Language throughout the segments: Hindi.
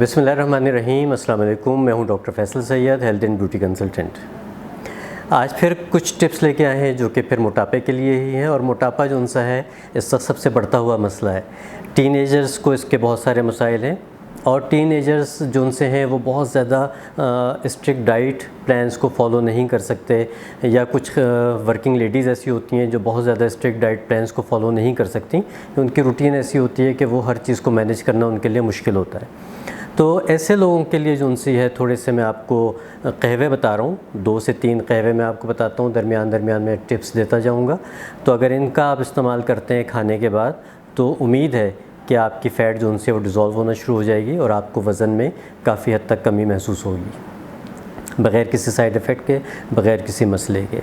बिस्मिल्लाहिर्रहमानिर्रहीम। अस्सलाम वालेकुम। मैं हूं doctor Faisal Syed, health and beauty consultant. आज फिर कुछ टिप्स लेके आए हैं जो कि फिर मोटापे के लिए ही हैं। और मोटापा जो उनसा है इसका सबसे बढ़ता हुआ मसला है। टीनेजर्स को इसके बहुत सारे मसाइल हैं और टीनेजर्स जो उनसे हैं वो बहुत ज़्यादा स्ट्रिक्ट डाइट प्लान्स को फॉलो नहीं कर सकते, या कुछ वर्किंग लेडीज़ ऐसी होती हैं जो बहुत ज़्यादा स्ट्रिक्ट डाइट प्लान्स को फॉलो नहीं कर सकती। उनकी रूटीन ऐसी होती है कि वो हर चीज़ को मैनेज करना उनके लिए मुश्किल होता है। तो ऐसे लोगों के लिए जो उनसी है, थोड़े से मैं आपको कहवे बता रहा हूँ, 2 से 3 कहवे मैं आपको बताता हूँ, दरमियान में टिप्स देता जाऊँगा। तो अगर इनका आप इस्तेमाल करते हैं खाने के बाद तो उम्मीद है कि आपकी फ़ैट जो उनसे वो डिज़ोल्व होना शुरू हो जाएगी और आपको वज़न में काफ़ी हद तक कमी महसूस होगी, बग़ैर किसी साइड इफ़ेक्ट के, बग़ैर किसी मसले के।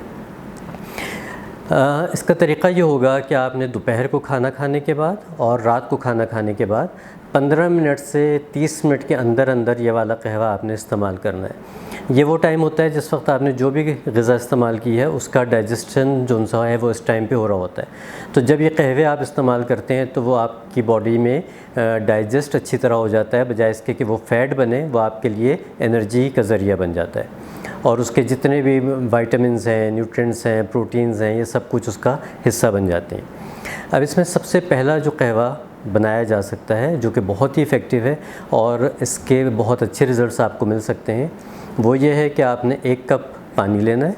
इसका तरीक़ा ये होगा कि आपने दोपहर को खाना खाने के बाद और रात को खाना खाने के बाद 15 मिनट से 30 मिनट के अंदर अंदर ये वाला कहवा आपने इस्तेमाल करना है। ये वो टाइम होता है जिस वक्त आपने जो भी ग़िज़ा इस्तेमाल की है उसका डाइजेशन जो उनसा है वो इस टाइम पे हो रहा होता है। तो जब ये कहवे आप इस्तेमाल करते हैं तो वो आपकी बॉडी में डाइजेस्ट अच्छी तरह हो जाता है, बजाय इसके कि वो फ़ैट बने, वो आपके लिए एनर्जी का ज़रिया बन जाता है। और उसके जितने भी विटामिन्स हैं, न्यूट्रिएंट्स हैं, प्रोटीन्स हैं, ये सब कुछ उसका हिस्सा बन जाते हैं। अब इसमें सबसे पहला जो कहवा बनाया जा सकता है जो कि बहुत ही इफ़ेक्टिव है और इसके बहुत अच्छे रिज़ल्ट्स आपको मिल सकते हैं, वो ये है कि आपने 1 कप पानी लेना है।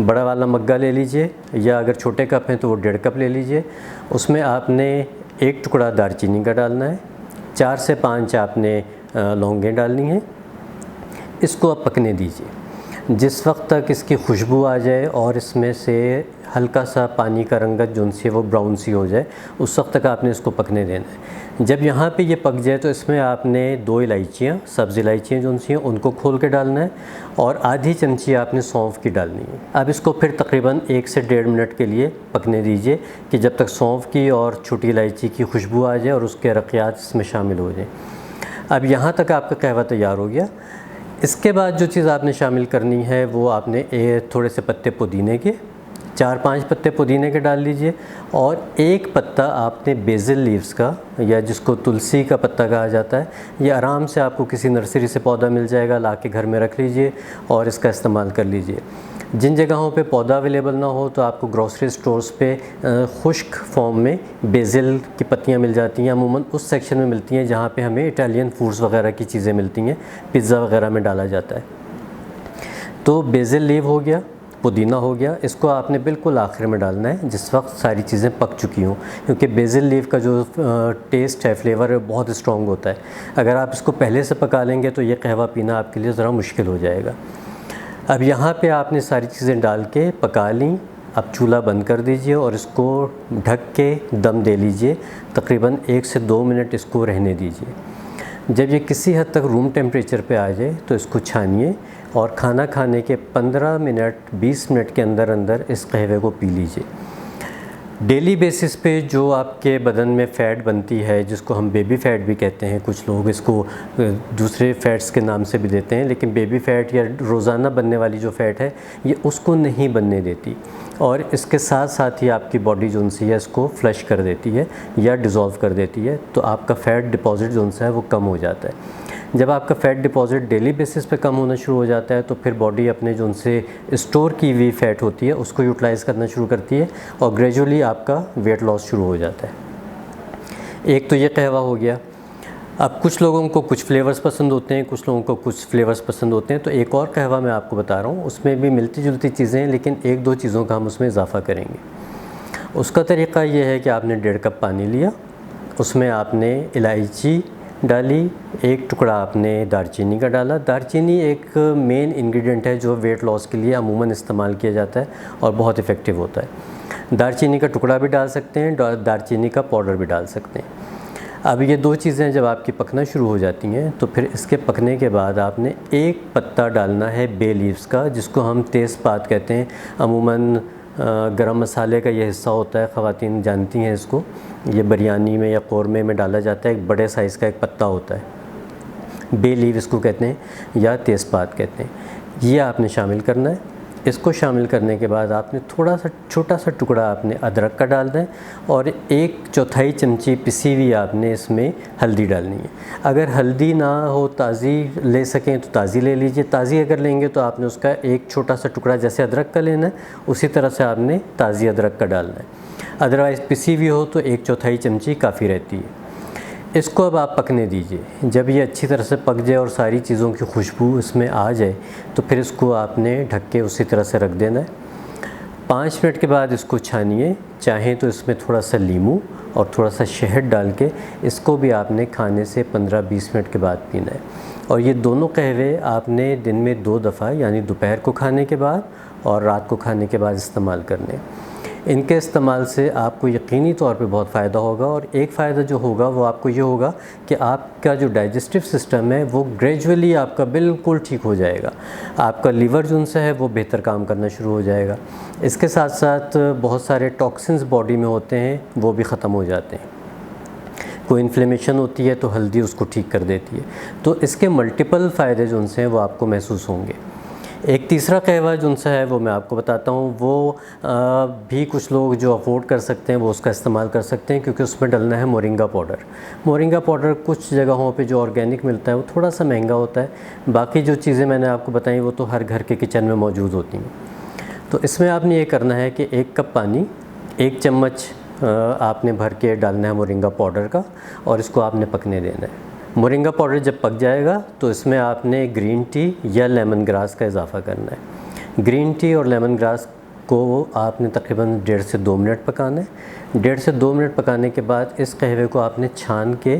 बड़ा वाला मग्गा ले लीजिए, या अगर छोटे कप हैं तो वो 1.5 कप ले लीजिए। उसमें आपने 1 टुकड़ा दालचीनी का डालना है, 4 से 5 आपने लौंगें डालनी हैं। इसको आप पकने दीजिए। जिस वक्त तक इसकी खुशबू आ जाए और इसमें से हल्का सा पानी का रंगत जो उनसे वो ब्राउन सी हो जाए, उस वक्त तक आपने इसको पकने देना है। जब यहाँ पे ये पक जाए तो इसमें आपने 2 इलायचियाँ, सब्ज़ इलायचियाँ जो उनसी हैं उनको खोल के डालना है, और आधी चमची आपने सौंफ की डालनी है। अब इसको फिर तकरीबन 1 से 1.5 मिनट के लिए पकने दीजिए कि जब तक सौंफ की और छोटी इलायची की खुशबू आ जाए और उसके रक़ियात इसमें शामिल हो जाए। अब यहाँ तक आपका कहवा तैयार हो गया। इसके बाद जो चीज़ आपने शामिल करनी है वो आपने थोड़े से पत्ते पुदीने के, 4-5 पत्ते पुदीने के डाल लीजिए, और 1 पत्ता आपने बेसिल लीव्स का, या जिसको तुलसी का पत्ता कहा जाता है, ये आराम से आपको किसी नर्सरी से पौधा मिल जाएगा, ला के घर में रख लीजिए और इसका इस्तेमाल कर लीजिए। जिन जगहों पे पौधा अवेलेबल ना हो तो आपको ग्रोसरी स्टोर्स पे खुश्क फॉर्म में बेसिल की पत्तियां मिल जाती हैं। अमूमन उस सेक्शन में मिलती हैं जहाँ पे हमें इटालियन फूड्स वगैरह की चीज़ें मिलती हैं, पिज़्ज़ा वगैरह में डाला जाता है। तो बेसिल लीव हो गया, पुदीना हो गया, इसको आपने बिल्कुल आखिर में डालना है जिस वक्त सारी चीज़ें पक चुकी हों, क्योंकि बेसिल लीव का जो टेस्ट है, फ्लेवर है, बहुत स्ट्रॉन्ग होता है। अगर आप इसको पहले से पका लेंगे तो ये कहवा पीना आपके लिए ज़रा मुश्किल हो जाएगा। अब यहाँ पे आपने सारी चीज़ें डाल के पका लीं। अब चूल्हा बंद कर दीजिए और इसको ढक के दम दे लीजिए। तकरीबन 1 से 2 मिनट इसको रहने दीजिए। जब ये किसी हद तक रूम टेम्परेचर पे आ जाए तो इसको छानिए और खाना खाने के 15 मिनट 20 मिनट के अंदर अंदर इस कहवे को पी लीजिए। डेली बेसिस पे जो आपके बदन में फ़ैट बनती है, जिसको हम बेबी फ़ैट भी कहते हैं, कुछ लोग इसको दूसरे फ़ैट्स के नाम से भी देते हैं, लेकिन बेबी फ़ैट या रोज़ाना बनने वाली जो फ़ैट है ये उसको नहीं बनने देती, और इसके साथ साथ ही आपकी बॉडी जो उनसी है इसको फ्लश कर देती है या डिज़ोल्व कर देती है। तो आपका फ़ैट डिपॉज़िट जो उनसा है वो कम हो जाता है। जब आपका फ़ैट डिपॉज़िट डेली बेसिस पे कम होना शुरू हो जाता है तो फिर बॉडी अपने जो उनसे स्टोर की हुई फ़ैट होती है उसको यूटिलाइज़ करना शुरू करती है और ग्रेजुअली आपका वेट लॉस शुरू हो जाता है। एक तो ये कहवा हो गया। अब कुछ लोगों को कुछ फ्लेवर्स पसंद होते हैं, कुछ लोगों को कुछ फ्लेवर्स पसंद होते हैं, तो एक और कहवा मैं आपको बता रहा हूँ, उसमें भी मिलती जुलती चीज़ें हैं लेकिन 1-2 चीज़ों का हम उसमें इजाफ़ा करेंगे। उसका तरीक़ा ये है कि आपने 1.5 कप पानी लिया, उसमें आपने इलायची डाली, 1 टुकड़ा आपने दालचीनी का डाला। दालचीनी एक मेन इंग्रेडिएंट है जो वेट लॉस के लिए अमूमन इस्तेमाल किया जाता है और बहुत इफ़ेक्टिव होता है। दालचीनी का टुकड़ा भी डाल सकते हैं, दालचीनी का पाउडर भी डाल सकते हैं। अब ये 2 चीज़ें जब आपकी पकना शुरू हो जाती हैं तो फिर इसके पकने के बाद आपने 1 पत्ता डालना है बे लीव्स का, जिसको हम तेज़पात कहते हैं। अमूमन गरम मसाले का ये हिस्सा होता है, ख़वातीन जानती हैं इसको। ये बिरयानी में या कौरमे में डाला जाता है। एक बड़े साइज़ का एक पत्ता होता है, बे लीव इसको कहते हैं या तेज़पात कहते हैं। ये आपने शामिल करना है। इसको शामिल करने के बाद आपने थोड़ा सा छोटा सा टुकड़ा आपने अदरक का डाल दें और 1/4 चमची पिसी हुई आपने इसमें हल्दी डालनी है। अगर हल्दी ना हो ताज़ी ले सकें तो ताज़ी ले लीजिए, ताज़ी अगर लेंगे तो आपने उसका एक छोटा सा टुकड़ा जैसे अदरक का लेना है उसी तरह से आपने ताज़ी अदरक का डालना है। अदरवाइज़ पिसी हुई हो तो 1/4 चमची काफ़ी रहती है। इसको अब आप पकने दीजिए। जब ये अच्छी तरह से पक जाए और सारी चीज़ों की खुशबू इसमें आ जाए तो फिर इसको आपने ढक के उसी तरह से रख देना है। 5 मिनट के बाद इसको छानिए, चाहें तो इसमें थोड़ा सा नींबू और थोड़ा सा शहद डाल के इसको भी आपने खाने से 15-20 मिनट के बाद पीना है। और ये दोनों कहवे आपने दिन में 2 दफ़ा यानी दोपहर को खाने के बाद और रात को खाने के बाद इस्तेमाल करने। इनके इस्तेमाल से आपको यकीनी तौर पे बहुत फ़ायदा होगा। और एक फ़ायदा जो होगा वो आपको ये होगा कि आपका जो डाइजेस्टिव सिस्टम है वो ग्रेजुअली आपका बिल्कुल ठीक हो जाएगा। आपका लीवर जो उनसे है वो बेहतर काम करना शुरू हो जाएगा। इसके साथ साथ बहुत सारे टॉक्सिन्स बॉडी में होते हैं वो भी ख़त्म हो जाते हैं। कोई इन्फ्लेमेशन होती है तो हल्दी उसको ठीक कर देती है। तो इसके मल्टीपल फ़ायदे जो उनसे हैं वो आपको महसूस होंगे। एक तीसरा कहवा जो उनसे है वो मैं आपको बताता हूँ। वो भी कुछ लोग जो अफोर्ड कर सकते हैं वो उसका इस्तेमाल कर सकते हैं, क्योंकि उसमें डलना है मोरिंगा पाउडर। मोरिंगा पाउडर कुछ जगहों पे जो ऑर्गेनिक मिलता है वो थोड़ा सा महंगा होता है। बाकी जो चीज़ें मैंने आपको बताई वो तो हर घर के किचन में मौजूद होती हैं। तो इसमें आपने ये करना है कि 1 कप पानी 1 चम्मच आपने भर के डालना है मोरिंगा पाउडर का और इसको आपने पकने देना है। मोरिंगा पाउडर जब पक जाएगा तो इसमें आपने ग्रीन टी या लेमन ग्रास का इजाफ़ा करना है। ग्रीन टी और लेमन ग्रास को आपने तकरीबन 1.5 से 2 मिनट पकाना है। 1.5 से 2 मिनट पकाने के बाद इस कहवे को आपने छान के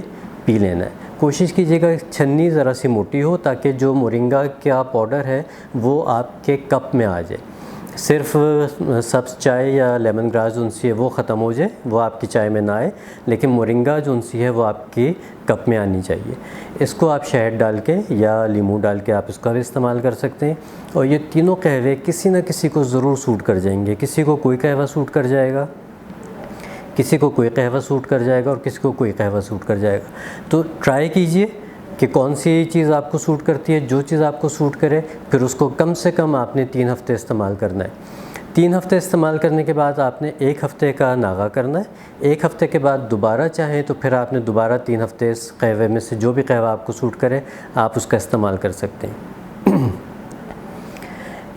पी लेना है। कोशिश कीजिएगा छन्नी ज़रा सी मोटी हो ताकि जो मोरिंगा का पाउडर है वो आपके कप में आ जाए। सिर्फ सब्ज़ चाय या लेमन ग्रास जो उनसी है वो ख़त्म हो जाए, वो आपकी चाय में ना आए, लेकिन मोरिंगा जो उनसी है वो आपकी कप में आनी चाहिए। इसको आप शहद डाल के या नींबू डाल के आप इसका भी इस्तेमाल कर सकते हैं। और ये तीनों कहवे किसी न किसी को ज़रूर सूट कर जाएंगे। किसी को कोई कहवा सूट कर जाएगा, किसी को कोई कहवा सूट कर जाएगा और किसी को कोई कहवा सूट कर जाएगा। तो ट्राई कीजिए कि कौन सी चीज़ आपको सूट करती है। जो चीज़ आपको सूट करे फिर उसको कम से कम आपने 3 हफ़्ते इस्तेमाल करना है। 3 हफ़्ते इस्तेमाल करने के बाद आपने 1 हफ़्ते का नागा करना है। 1 हफ़्ते के बाद दोबारा चाहें तो फिर आपने दोबारा 3 हफ़्ते इस कहवे में से जो भी कहवा आपको सूट करे आप उसका इस्तेमाल कर सकते हैं।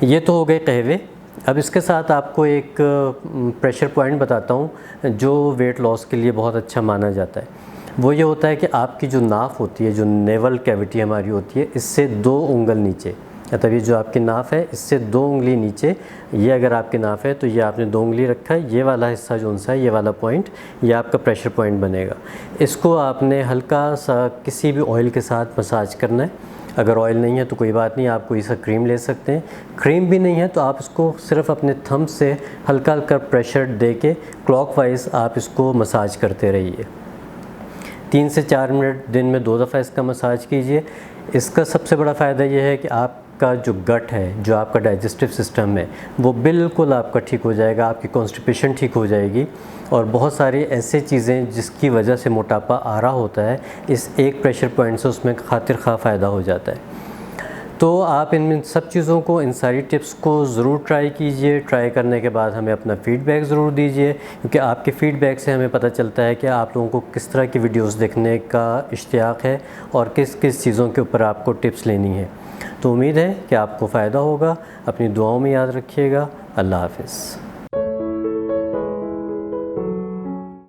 ये तो हो गए कहवे। अब इसके साथ आपको एक प्रेशर पॉइंट बताता हूँ जो वेट लॉस के लिए बहुत अच्छा माना जाता है। वो ये होता है कि आपकी जो नाफ होती है, जो नेवल कैविटी हमारी होती है, इससे 2 उंगल नीचे, मतलब ये जो आपकी नाफ है इससे 2 उंगली नीचे, ये अगर आपकी नाफ है तो ये आपने 2 उंगली रखा है, ये वाला हिस्सा जो सा है, ये वाला पॉइंट, ये आपका प्रेशर पॉइंट बनेगा। इसको आपने हल्का सा किसी भी ऑयल के साथ मसाज करना है। अगर ऑयल नहीं है तो कोई बात नहीं, आप कोई सा क्रीम ले सकते हैं। क्रीम भी नहीं है तो आप इसको सिर्फ अपने थंब से हल्का हल्का प्रेशर दे के क्लॉकवाइज आप इसको मसाज करते रहिए। 3 से 4 मिनट दिन में 2 दफ़ा इसका मसाज कीजिए। इसका सबसे बड़ा फ़ायदा ये है कि आपका जो गट है, जो आपका डाइजेस्टिव सिस्टम है, वो बिल्कुल आपका ठीक हो जाएगा। आपकी कॉन्स्टिपेशन ठीक हो जाएगी और बहुत सारी ऐसी चीज़ें जिसकी वजह से मोटापा आ रहा होता है, इस एक प्रेशर पॉइंट से उसमें खातिर खा फ़ायदा हो जाता है। तो आप इन सब चीज़ों को, इन सारी टिप्स को ज़रूर ट्राई कीजिए। ट्राई करने के बाद हमें अपना फ़ीडबैक ज़रूर दीजिए, क्योंकि आपके फ़ीडबैक से हमें पता चलता है कि आप लोगों को किस तरह की वीडियोस देखने का इश्तियाक़ है और किस किस चीज़ों के ऊपर आपको टिप्स लेनी है। तो उम्मीद है कि आपको फ़ायदा होगा। अपनी दुआओं में याद रखिएगा। अल्लाह हाफ़िज़।